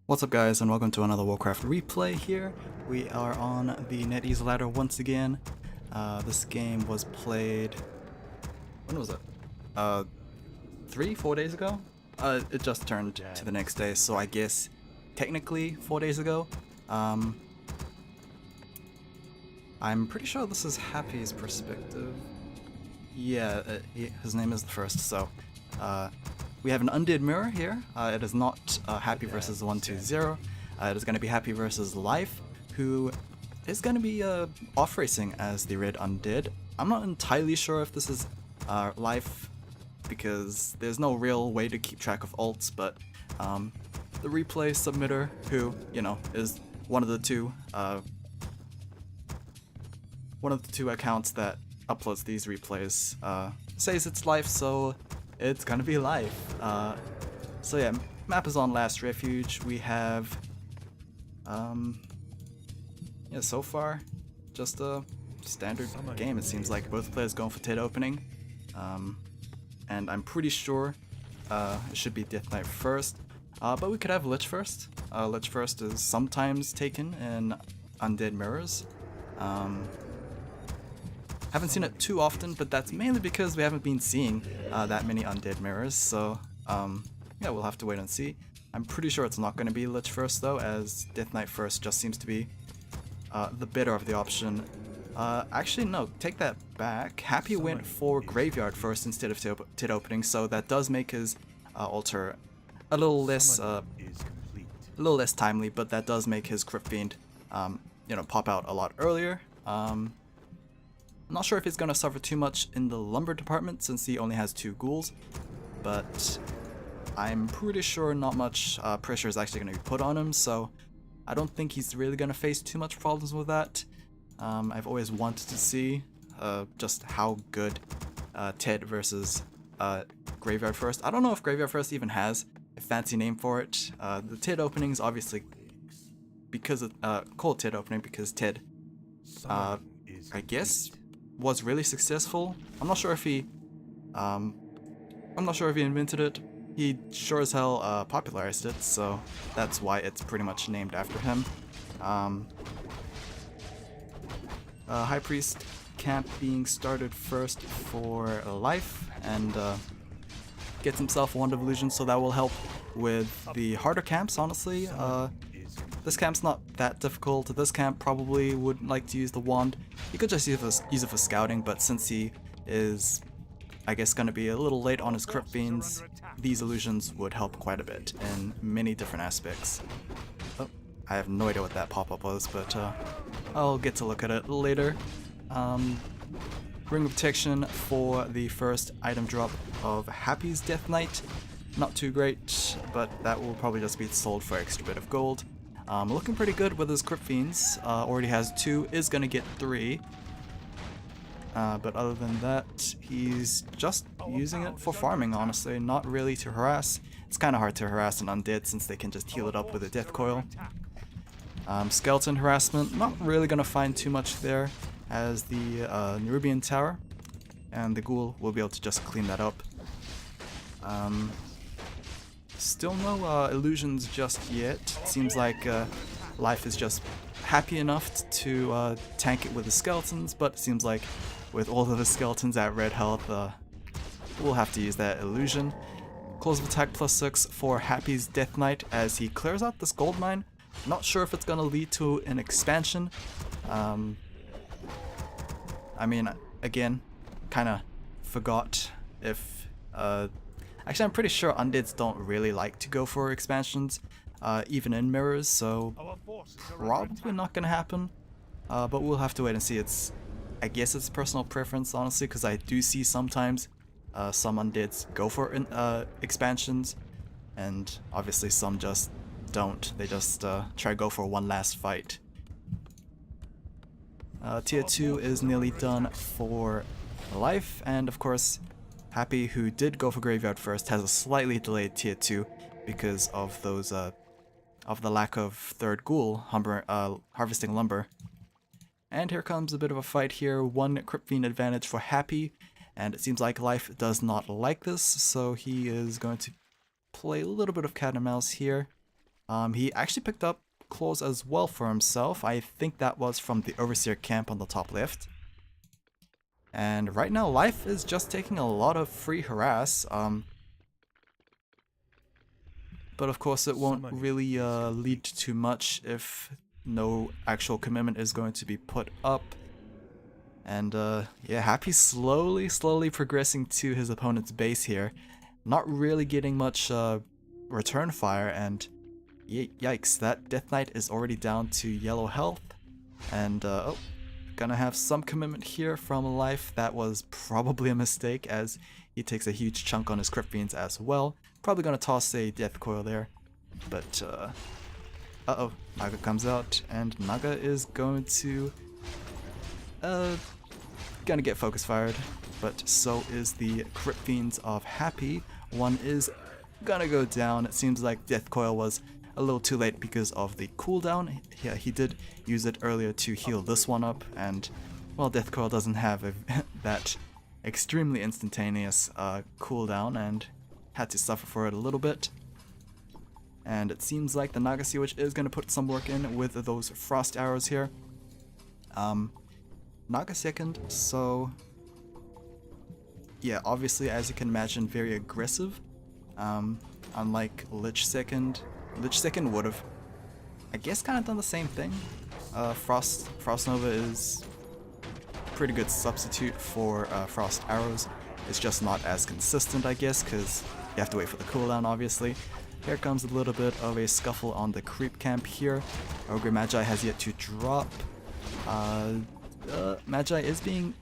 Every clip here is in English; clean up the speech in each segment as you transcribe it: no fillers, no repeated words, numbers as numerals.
What's up guys, and welcome to another Warcraft replay here. We are on the Netease ladder once again. This game was played... when was it? 4 days ago? It just turned to the next day, so I guess technically 4 days ago. I'm pretty sure this is Happy's perspective. Yeah, his name is the first, so... we have an Undead mirror here. It is not Happy versus 120. It is going to be Happy versus Life, who is going to be off racing as the red Undead. I'm not entirely sure if this is Life, because there's no real way to keep track of alts, but the replay submitter, who, you know, is one of the two accounts that uploads these replays, says it's Life, so it's gonna be Life. So yeah, map is on Last Refuge. We have, yeah, so far, just a standard game. It seems like both players going for Ted opening, and I'm pretty sure it should be Death Knight first, but we could have Lich first. Lich first is sometimes taken in Undead mirrors. Haven't seen it too often, but that's mainly because we haven't been seeing that many Undead mirrors, so yeah, we'll have to wait and see. I'm pretty sure it's not going to be Lich first though, as Death Knight first just seems to be the better of the option. Actually no, take that back. Happy went for Graveyard first instead of Tit opening, so that does make his altar a little less timely, but that does make his Crypt Fiend you know, pop out a lot earlier. I'm not sure if he's going to suffer too much in the lumber department since he only has 2 ghouls, but I'm pretty sure not much pressure is actually going to be put on him, so I don't think he's really going to face too much problems with that. I've always wanted to see just how good Ted versus Graveyard First. I don't know if Graveyard First even has a fancy name for it. The Ted openings obviously because of, called Ted opening because Ted I guess was really successful. I'm not sure if he invented it. He sure as hell popularized it, so that's why it's pretty much named after him. High Priest camp being started first for Life, and gets himself a Wand of Illusion, so that will help with the harder camps, honestly. This camp's not that difficult. This camp probably would like to use the wand. He could just use it for scouting, but since he is, I guess, going to be a little late on his Crypt Fiends, these illusions would help quite a bit in many different aspects. Oh, I have no idea what that pop-up was, but I'll get to look at it later. Ring of Protection for the first item drop of Happy's Death Knight. Not too great, but that will probably just be sold for an extra bit of gold. Looking pretty good with his Crypt Fiends. Already has 2, is going to get 3. But other than that, he's just using it for farming, honestly, not really to harass. It's kind of hard to harass an Undead since they can just heal it up with a Death Coil. Skeleton harassment, not really going to find too much there, as the Nerubian Tower, and the Ghoul will be able to just clean that up. Still no illusions just yet. Seems like Life is just happy enough to tank it with the skeletons, but it seems like with all of the skeletons at red health, we'll have to use that illusion. Claws of Attack +6 for Happy's Death Knight as he clears out this gold mine. Not sure if it's going to lead to an expansion. I mean, again, kind of forgot if... Actually, I'm pretty sure Undeads don't really like to go for expansions, even in mirrors, so probably not going to happen. But we'll have to wait and see. I guess it's personal preference, honestly, because I do see sometimes some Undeads go for expansions, and obviously some just don't. They just try to go for one last fight. Tier 2 is nearly done for Life, and of course, Happy, who did go for Graveyard first, has a slightly delayed Tier 2 because of those of the lack of third Ghoul harvesting lumber. And here comes a bit of a fight here. 1 Crypt Fiend advantage for Happy, and it seems like Life does not like this, so he is going to play a little bit of cat and mouse here. He actually picked up claws as well for himself. I think that was from the Overseer camp on the top left. And right now, Life is just taking a lot of free harass. But of course, it won't really lead to much if no actual commitment is going to be put up. And yeah, Happy slowly progressing to his opponent's base here. Not really getting much return fire, and yikes, that Death Knight is already down to yellow health. And oh, gonna have some commitment here from Life. That was probably a mistake, as he takes a huge chunk on his Crypt Fiends as well. Probably gonna toss a Death Coil there. But uh-oh, Naga comes out, and Naga is going to gonna get focus fired, but so is the Crypt Fiends of Happy. One is gonna go down. It seems like Death Coil was a little too late because of the cooldown. Yeah, he did use it earlier to heal this one up, and well, Death Coil doesn't have that extremely instantaneous cooldown, and had to suffer for it a little bit. And it seems like the Naga Sea Witch is gonna put some work in with those frost arrows here. Naga second, so yeah, obviously, as you can imagine, very aggressive. Unlike Lich second would have, I guess, kind of done the same thing. Frost Nova is a pretty good substitute for Frost Arrows. It's just not as consistent, I guess, because you have to wait for the cooldown, obviously. Here comes a little bit of a scuffle on the creep camp here. Ogre Magi has yet to drop. Magi is being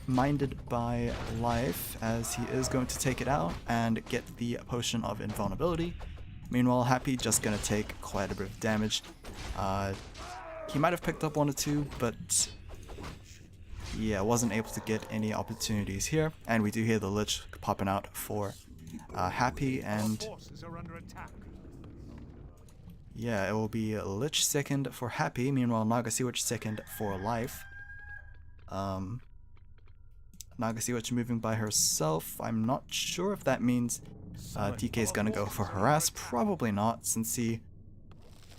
minded by Life, as he is going to take it out and get the potion of invulnerability. Meanwhile, Happy just gonna take quite a bit of damage. He might have picked up one or two, but yeah, wasn't able to get any opportunities here. And we do hear the Lich popping out for Happy, and yeah, it will be Lich second for Happy. Meanwhile, Naga Sea Witch second for Life. Naga Sea Witch moving by herself. I'm not sure if that means DK is gonna go for Harass. Probably not, since he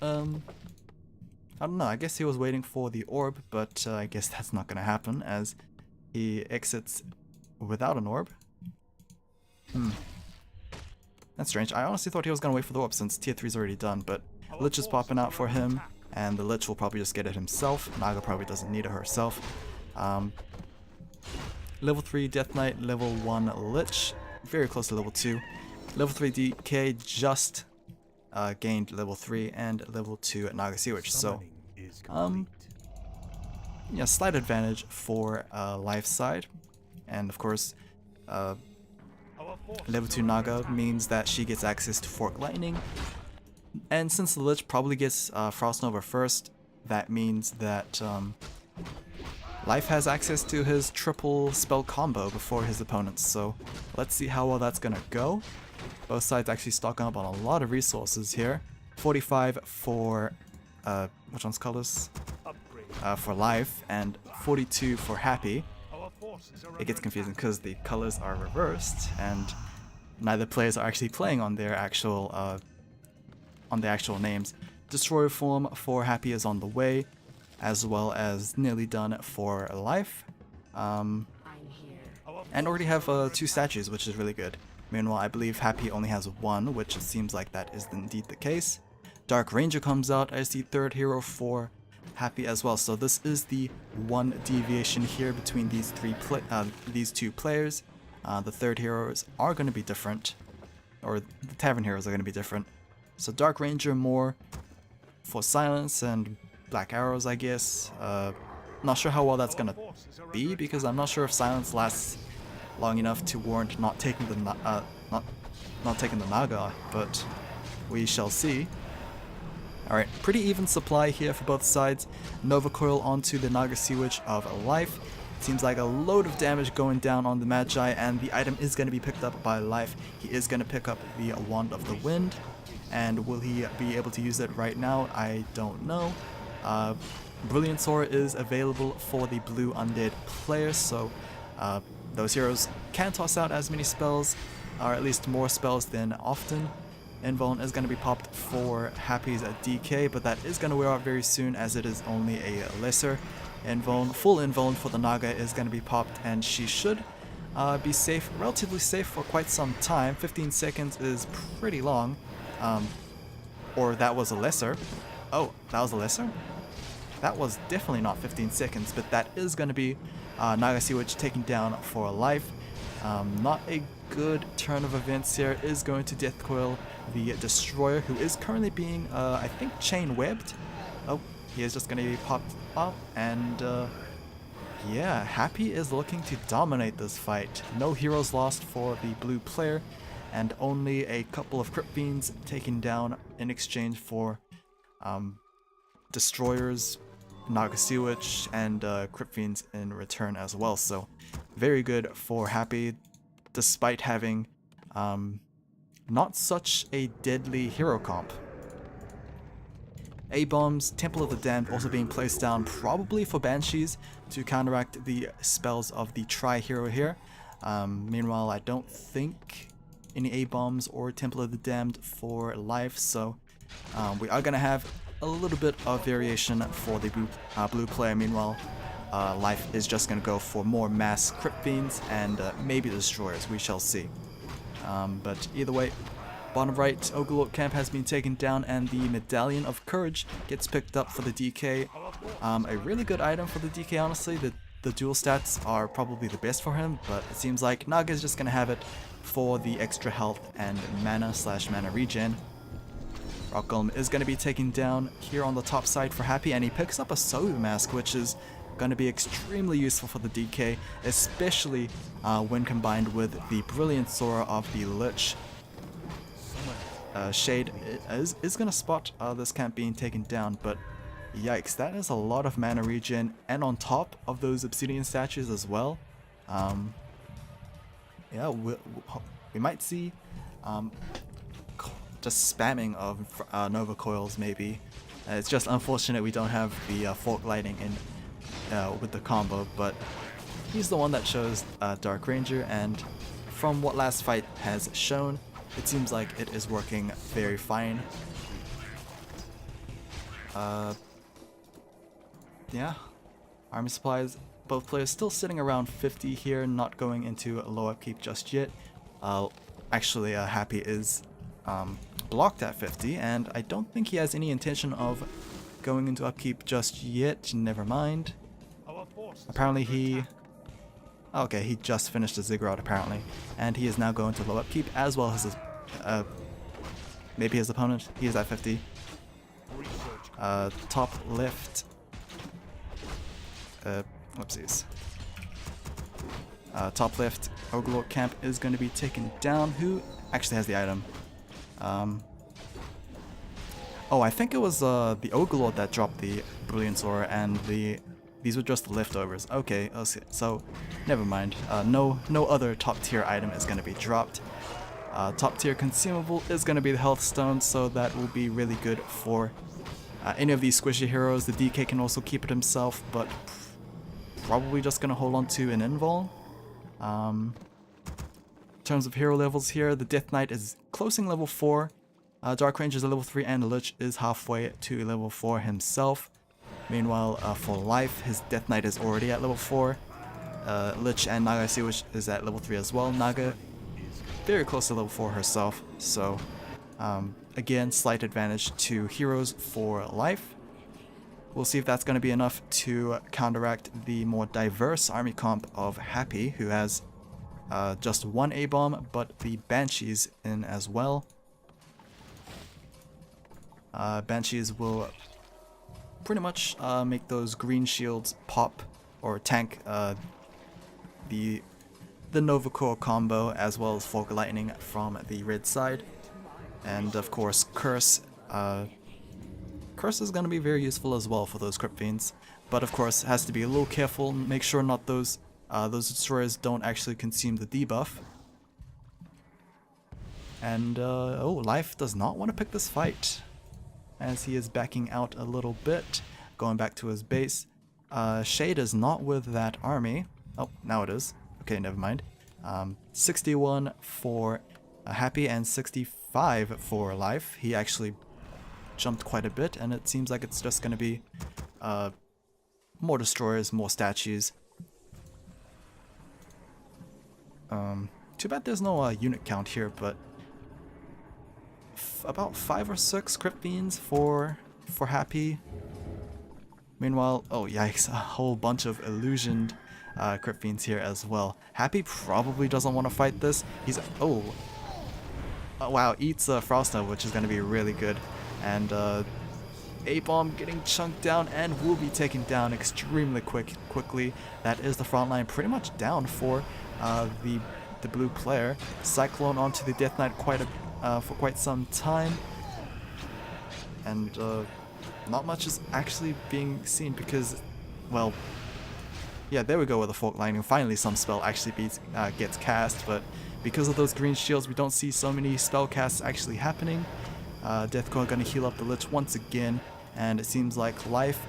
I don't know, I guess he was waiting for the orb, but I guess that's not gonna happen, as he exits without an orb. That's strange. I honestly thought he was gonna wait for the orb, since tier 3 is already done, but Lich is popping out for him, and the Lich will probably just get it himself. Naga probably doesn't need it herself. Level 3 Death Knight, level 1 Lich, very close to level 2. Level 3 DK just gained level 3, and level 2 at Naga Sea Witch. So, yeah, slight advantage for Life side. And of course, level 2 Naga means that she gets access to Fork Lightning. And since the Lich probably gets Frost Nova first, that means that Life has access to his triple spell combo before his opponents, so let's see how well that's gonna go. Both sides actually stocking up on a lot of resources here. 45 for, which one's colors? For Life, and 42 for Happy. It gets confusing because the colors are reversed, and neither players are actually playing on their actual, names. Destroyer form for Happy is on the way, as well as nearly done for Life. And already have 2 statues, which is really good. Meanwhile, I believe Happy only has 1, which it seems like that is indeed the case. Dark Ranger comes out as the 3rd hero for Happy as well. So this is the one deviation here between these these two players. The 3rd heroes are going to be different, or the Tavern heroes are going to be different. So Dark Ranger more for silence and Black Arrows, I guess. Not sure how well that's gonna be, because I'm not sure if silence lasts long enough to warrant not taking the Naga, but we shall see. Alright, pretty even supply here for both sides. Nova Coil onto the Naga Sea Witch of Life. Seems like a load of damage going down on the Magi, and the item is going to be picked up by Life. He is going to pick up the Wand of the Wind, and will he be able to use it right now? I don't know. Brilliant Sword is available for the blue Undead players, so those heroes can toss out as many spells, or at least more spells than often. Invuln is going to be popped for Happy's DK, but that is going to wear out very soon as it is only a lesser Invuln. Full Invuln for the Naga is going to be popped, and she should be safe, relatively safe for quite some time. 15 seconds is pretty long. Or that was a lesser. Oh, that was a lesser? That was definitely not 15 seconds, but that is going to be Naga Sea Witch taken down for life. Not a good turn of events here. Is going to Death Coil the Destroyer, who is currently being, I think, chain webbed. Oh, he is just going to be popped up, and yeah, Happy is looking to dominate this fight. No heroes lost for the blue player, and only a couple of Crypt Fiends taken down in exchange for Destroyers, Naga Sea Witch, and Crypt Fiends in return as well. So very good for Happy, despite having not such a deadly hero comp. A-bombs, Temple of the Damned also being placed down, probably for Banshees to counteract the spells of the Tri-Hero here. Meanwhile, I don't think any A-bombs or Temple of the Damned for life, so we are going to have a little bit of variation for the blue player. Meanwhile, life is just going to go for more mass Crypt Fiends and maybe Destroyers, we shall see. But either way, bottom right, Ogre camp has been taken down, and the Medallion of Courage gets picked up for the DK. A really good item for the DK, honestly. The dual stats are probably the best for him, but it seems like Naga is just going to have it for the extra health and mana regen. Rock Golem is going to be taken down here on the top side for Happy, and he picks up a Sobu Mask, which is going to be extremely useful for the DK, especially when combined with the Brilliant Sora of the Lich. Shade is going to spot this camp being taken down, but yikes, that is a lot of mana regen, and on top of those Obsidian statues as well. Yeah, we might see just spamming of Nova Coils maybe. It's just unfortunate we don't have the Fork Lightning in with the combo, but he's the one that shows Dark Ranger, and from what last fight has shown, it seems like it is working very fine. Yeah, army supplies, both players still sitting around 50 here, not going into a low upkeep just yet. Actually, Happy is blocked at 50, and I don't think he has any intention of going into upkeep just yet. Never mind. Apparently he... Okay, he just finished a Ziggurat apparently, and he is now going to low upkeep, as well as his, maybe his opponent. He is at 50. Top left. Whoopsies. Top left, Ogre camp is going to be taken down. Who actually has the item? Oh, I think it was the Ogre that dropped the Brilliant Sora, and these were just the leftovers. Okay, so never mind. No other top tier item is going to be dropped. Top tier consumable is going to be the Health Stone, so that will be really good for any of these squishy heroes. The DK can also keep it himself, but probably just going to hold on to an Invul. In terms of hero levels here, the Death Knight is closing level 4. Dark Ranger is a level 3, and the Lich is halfway to level 4 himself. Meanwhile, for life, his Death Knight is already at level 4. Lich and Naga Sea Witch is at level 3 as well. Naga very close to level 4 herself, so again, slight advantage to heroes for life. We'll see if that's going to be enough to counteract the more diverse army comp of Happy, who has just one A-bomb, but the Banshees in as well. Banshees will pretty much make those green shields pop or tank the Nova Core combo, as well as Fork Lightning from the red side. And of course, Curse. Curse is going to be very useful as well for those Crypt Fiends, but of course has to be a little careful, make sure not those destroyers don't actually consume the debuff. And oh, Life does not want to pick this fight, as he is backing out a little bit, going back to his base. Shade is not with that army. Oh, now it is. Okay, never mind. 61 for Happy and 64 5 for life. He actually jumped quite a bit, and it seems like it's just going to be more destroyers, more statues. Too bad there's no unit count here, but about 5 or 6 crypt fiends for Happy. Meanwhile, oh yikes, a whole bunch of illusioned crypt fiends here as well. Happy probably doesn't want to fight this. He's wow, eats Frost Nova, which is going to be really good. And A-Bomb getting chunked down and will be taken down extremely quickly. That is the front line pretty much down for the blue player. Cyclone onto the Death Knight for quite some time. And not much is actually being seen because, well, yeah, there we go with the Fork Lightning. Finally some spell actually gets cast, but because of those green shields we don't see so many spell casts actually happening. Deathcore gonna heal up the Lich once again, and it seems like life.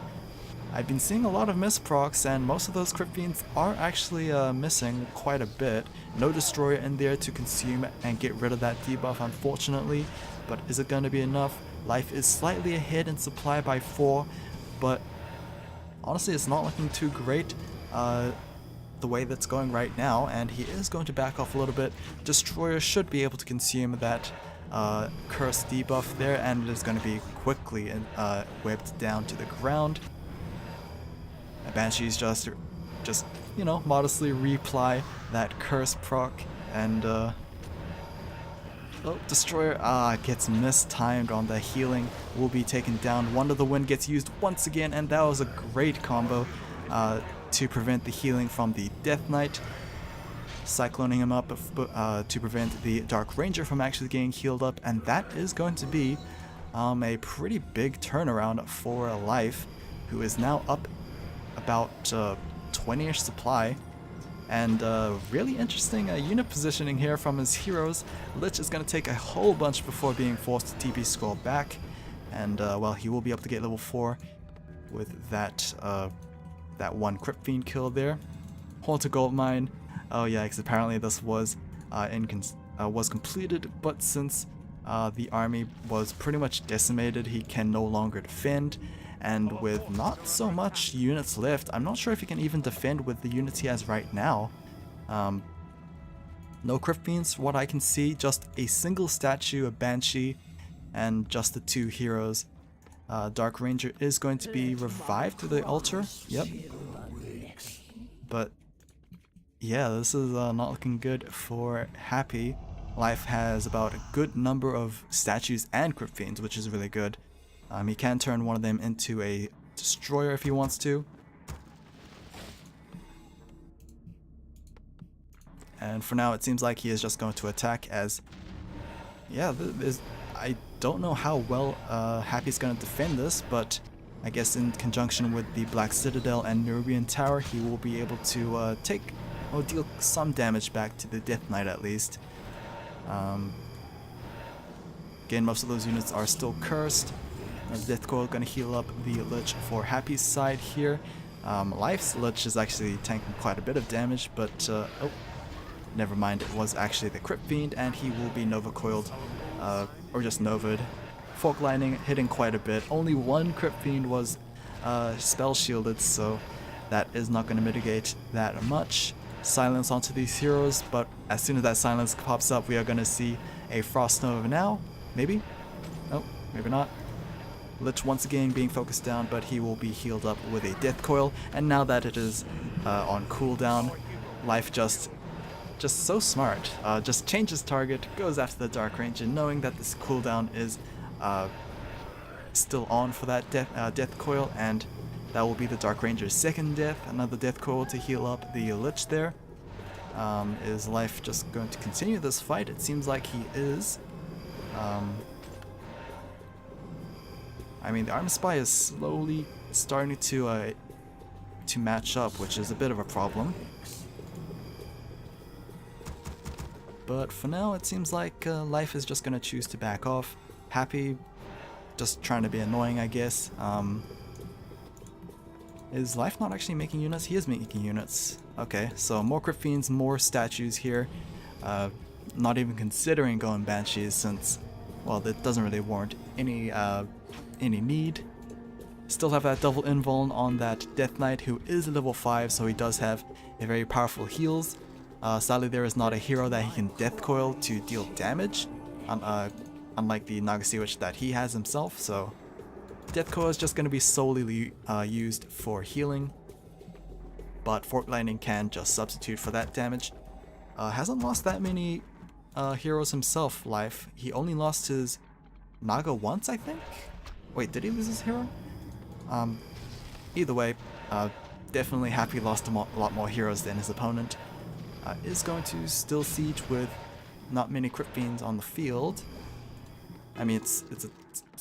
I've been seeing a lot of misprocs, and most of those crypt fiends are actually missing quite a bit. No destroyer in there to consume and get rid of that debuff, unfortunately. But is it gonna be enough? Life is slightly ahead in supply by 4, but honestly it's not looking too great the way that's going right now, and he is going to back off a little bit. Destroyer should be able to consume that curse debuff there, and it is going to be quickly whipped down to the ground. Banshees just you know, modestly reply that curse proc, and oh, Destroyer gets mistimed on the healing, will be taken down. Wonder the Wind gets used once again, and that was a great combo to prevent the healing from the Death Knight. Cycloning him up to prevent the Dark Ranger from actually getting healed up, and that is going to be a pretty big turnaround for life, who is now up about 20-ish supply. And really interesting unit positioning here from his heroes. Lich is going to take a whole bunch before being forced to TP scroll back, and well, he will be able to get level 4 with that one Crypt Fiend kill there. Haunted Goldmine. Oh yeah, because apparently this was completed, but since the army was pretty much decimated, he can no longer defend. And with not so much units left, I'm not sure if he can even defend with the units he has right now. No Crypt Fiends, what I can see, just a single statue, a Banshee, and just the 2 heroes. Dark Ranger is going to be revived to the altar, yep. But yeah, this is not looking good for Happy. Life has about a good number of statues and Crypt Fiends, which is really good. He can turn one of them into a destroyer if he wants to. And for now it seems like he is just going to attack, as yeah, I don't know how well Happy's going to defend this, but I guess in conjunction with the Black Citadel and Nerubian Tower, he will be able to deal some damage back to the Death Knight at least. Again, most of those units are still cursed. Death Coil gonna heal up the Lich for Happy's side here. Life's Lich is actually tanking quite a bit of damage, but oh, never mind, it was actually the Crypt Fiend, and he will be Nova Coiled, or just Nova'd. Fork Lightning hitting quite a bit. Only one Crypt Fiend was spell shielded, so that is not going to mitigate that much. Silence onto these heroes, but as soon as that silence pops up, we are going to see a Frost Nova now. Maybe? Oh, maybe not. Lich once again being focused down, but he will be healed up with a Death Coil, and now that it is on cooldown, Life just so smart. Just changes target, goes after the Dark Ranger, knowing that this cooldown is still on for that Death Coil, and that will be the Dark Ranger's second death. Another Death Coil to heal up the Lich there. Is Life just going to continue this fight? It seems like he is. I mean, the Armor Spy is slowly starting to match up, which is a bit of a problem. But for now, it seems like Life is just going to choose to back off. Happy, just trying to be annoying, I guess. Is Life not actually making units? He is making units. Okay, so more Crypt Fiends, more statues here. Not even considering going Banshees, since well, that doesn't really warrant any need. Still have that double invuln on that Death Knight, who is level 5, so he does have a very powerful heals. Sadly, there is not a hero that he can Death Coil to deal damage, unlike the Nagasi Witch that he has himself, so Death Coil is just going to be solely used for healing, but Fork Lightning can just substitute for that damage. Hasn't lost that many heroes himself, life. He only lost his Naga once, I think? Wait, did he lose his hero? Either way, definitely Happy lost a lot more heroes than his opponent. Is going to still siege with not many Crypt Fiends on the field. I mean, it's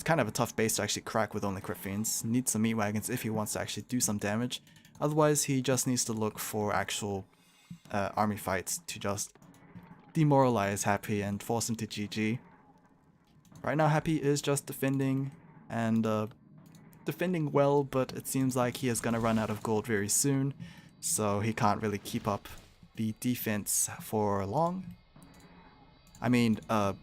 kind of a tough base to actually crack with only Crypt Fiends. Needs some meat wagons if he wants to actually do some damage. Otherwise, he just needs to look for actual army fights to just demoralize Happy and force him to GG. Right now, Happy is just defending and defending well, but it seems like he is going to run out of gold very soon, so he can't really keep up the defense for long. I mean, what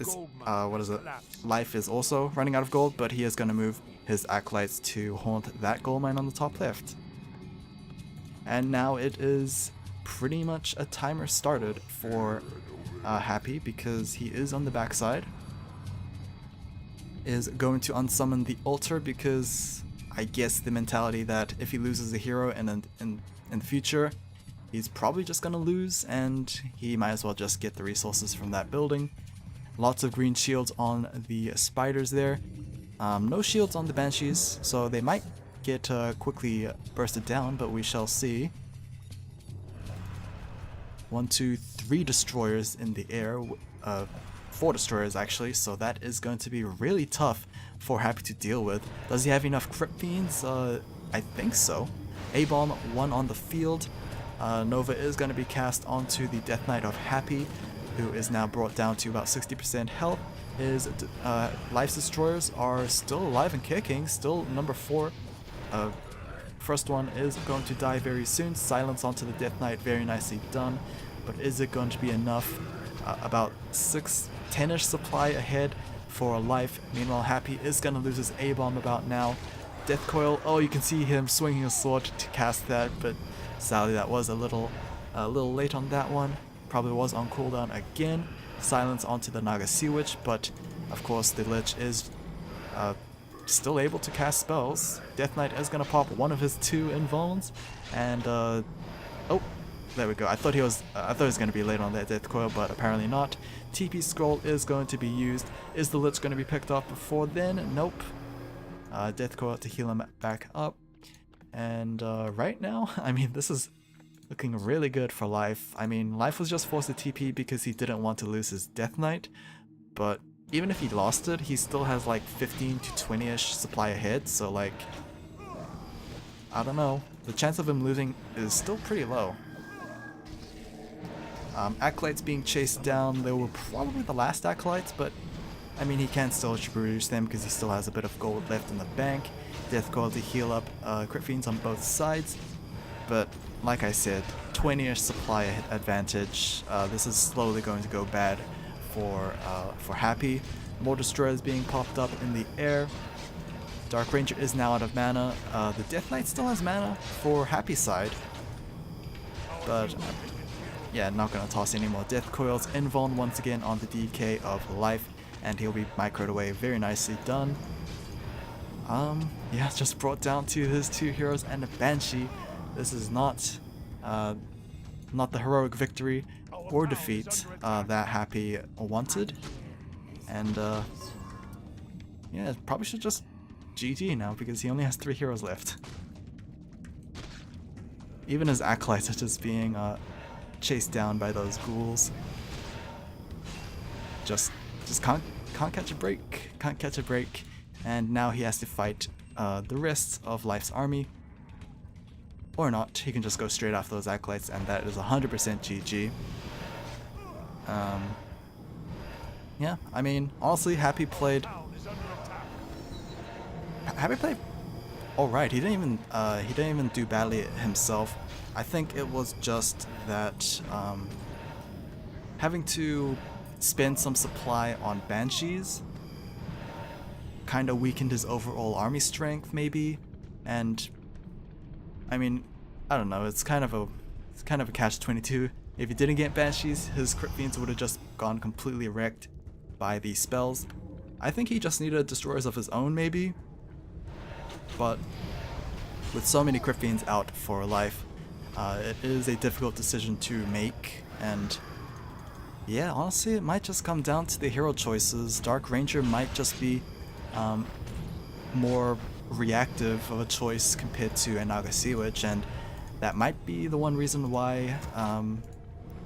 is it? Life is also running out of gold, but he is going to move his acolytes to haunt that gold mine on the top left. And now it is pretty much a timer started for Happy, because he is on the backside. Is going to unsummon the altar, because I guess the mentality that if he loses a hero in the future, he's probably just gonna lose, and he might as well just get the resources from that building. Lots of green shields on the spiders there. No shields on the banshees, so they might get quickly bursted down, but we shall see. 1, 2, 3 destroyers in the air. 4 destroyers actually, so that is going to be really tough for Happy to deal with. Does he have enough Crypt Fiends? I think so. A-Bomb 1 on the field. Nova is going to be cast onto the Death Knight of Happy, who is now brought down to about 60% health. His Life's Destroyers are still alive and kicking, still number 4. First one is going to die very soon. Silence onto the Death Knight, very nicely done. But is it going to be enough? About 10-ish supply ahead for life. Meanwhile, Happy is going to lose his A-Bomb about now. Death Coil, oh, you can see him swinging his sword to cast that, but sadly that was a little late on that one. Probably was on cooldown again. Silence onto the Nagasi Witch, but of course the Lich is still able to cast spells. Death Knight is going to pop one of his 2 invulns, and oh, there we go. I thought he was going to be late on that Death Coil, but apparently not. TP Scroll is going to be used. Is the Lich going to be picked up before then? Nope. Death Coil to heal him back up. And right now, I mean, this is looking really good for Life. I mean, Life was just forced to TP because he didn't want to lose his Death Knight, but even if he lost it, he still has like 15 to 20-ish supply ahead, so like, I don't know. The chance of him losing is still pretty low. Acolytes being chased down, they were probably the last Acolytes, but I mean, he can still reduce them because he still has a bit of gold left in the bank. Death Coil to heal up Crypt Fiends on both sides, but like I said, 20-ish supply advantage. This is slowly going to go bad for Happy. More destroyers being popped up in the air. Dark Ranger is now out of mana. The Death Knight still has mana for Happy's side, but yeah, not gonna toss any more Death Coils. Invuln once again on the DK of Life, and he'll be microed away. Very nicely done. Yeah, just brought down to his 2 heroes and a Banshee. This is not the heroic victory or defeat that Happy wanted. And yeah, probably should just GG now because he only has 3 heroes left. Even his acolytes are just being chased down by those ghouls. Just can't catch a break. Can't catch a break. And now he has to fight the rest of Life's army. Or not. He can just go straight after those acolytes, and that is 100% GG. Yeah, I mean, honestly, Happy played alright. He didn't even do badly himself. I think it was just that having to spend some supply on Banshees. Kinda weakened his overall army strength maybe, and I mean, I don't know, it's kind of a catch-22. If he didn't get Banshees, his Crypt Fiends would have just gone completely wrecked by these spells. I think he just needed destroyers of his own maybe, but with so many Crypt Fiends out for life, it is a difficult decision to make, and yeah, honestly it might just come down to the hero choices. Dark Ranger might just be more reactive of a choice compared to a Naga Sea Witch, and that might be the one reason why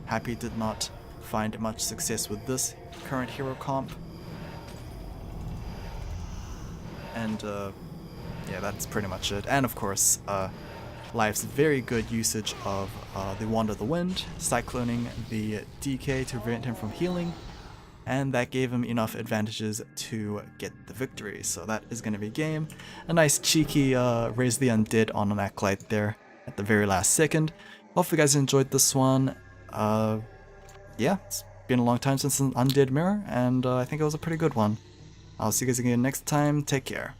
Happy did not find much success with this current hero comp. And yeah, that's pretty much it. And of course, Life's very good usage of the Wand of the Wind, cycloning the DK to prevent him from healing, and that gave him enough advantages to get the victory. So that is going to be game. A nice cheeky raise the undead on an acolyte there at the very last second. Hope you guys enjoyed this one. Yeah, it's been a long time since an undead mirror, and I think it was a pretty good one. I'll see you guys again next time. Take care.